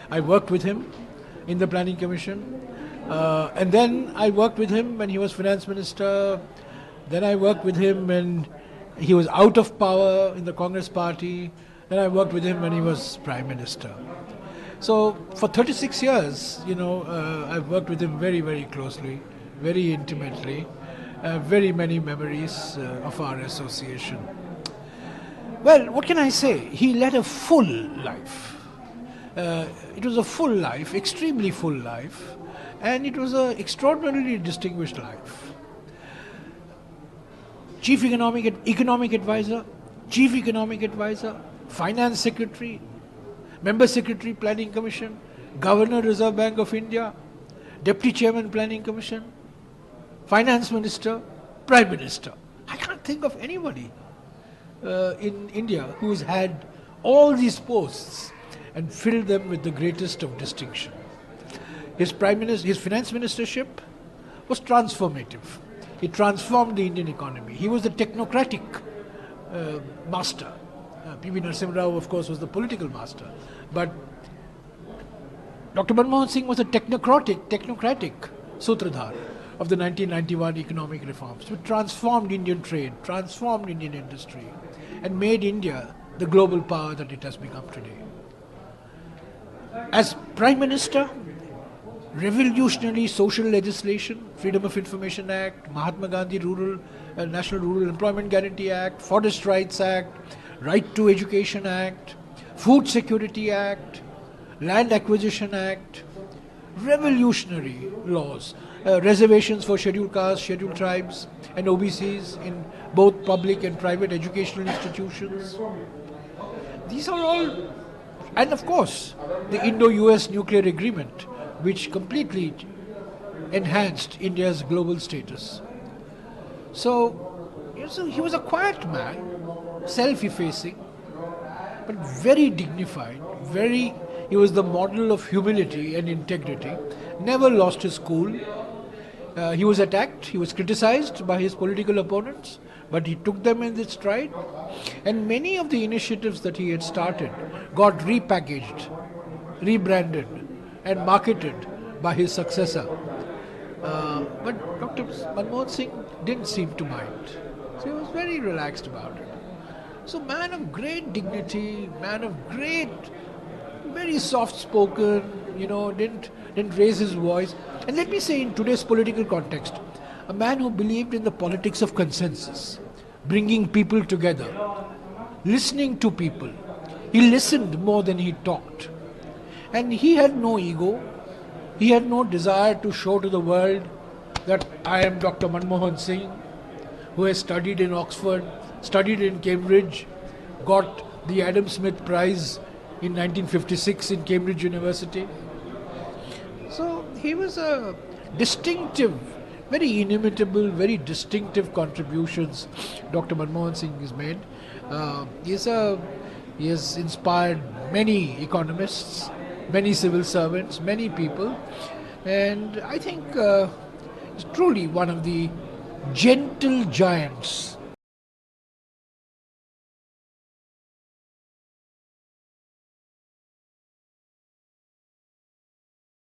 I worked with him in the Planning Commission. And then I worked with him when he was Finance Minister. Then I worked with him when he was out of power in the Congress Party. Then I worked with him when he was Prime Minister. So for 36 years, I've worked with him very, very closely, very intimately. Very many memories of our association. Well, what can I say? He led a full life. It was a full life, extremely full life, and it was an extraordinarily distinguished life. Chief Economic Advisor, Chief Economic Advisor, Finance Secretary, Member Secretary Planning Commission, Governor Reserve Bank of India, Deputy Chairman Planning Commission, Finance Minister, Prime Minister. I can't think of anybody in India who has had all these posts and filled them with the greatest of distinction. His finance ministership was transformative. He transformed the Indian economy. He was the technocratic master. P.V. Narasimha Rao, of course, was the political master. But Dr. Manmohan Singh was a technocratic sutradhar of the 1991 economic reforms, which transformed Indian trade, transformed Indian industry, and made India the global power that it has become today. As Prime Minister, revolutionary social legislation, Freedom of Information Act, Mahatma Gandhi National Rural Employment Guarantee Act, Forest Rights Act, Right to Education Act, Food Security Act, Land Acquisition Act, revolutionary laws, reservations for scheduled castes, scheduled tribes and OBCs in both public and private educational institutions. These are all, and of course, the Indo-US nuclear agreement, which completely enhanced India's global status. So he was a quiet man, self-effacing, but very dignified, he was the model of humility and integrity, never lost his cool. He was attacked, he was criticized by his political opponents, but he took them in his stride. And many of the initiatives that he had started got repackaged, rebranded, and marketed by his successor. But Dr. Manmohan Singh didn't seem to mind. So he was very relaxed about it. So man of great dignity, very soft-spoken, didn't raise his voice. And let me say, in today's political context, a man who believed in the politics of consensus, bringing people together, listening to people. He listened more than he talked. And he had no ego. He had no desire to show to the world that I am Dr. Manmohan Singh, who has studied in Oxford, studied in Cambridge, got the Adam Smith Prize in 1956 in Cambridge University. So he was a distinctive, very inimitable, very distinctive contributions Dr. Manmohan Singh has made. He has inspired many economists, many civil servants, many people, and I think he's truly one of the gentle giants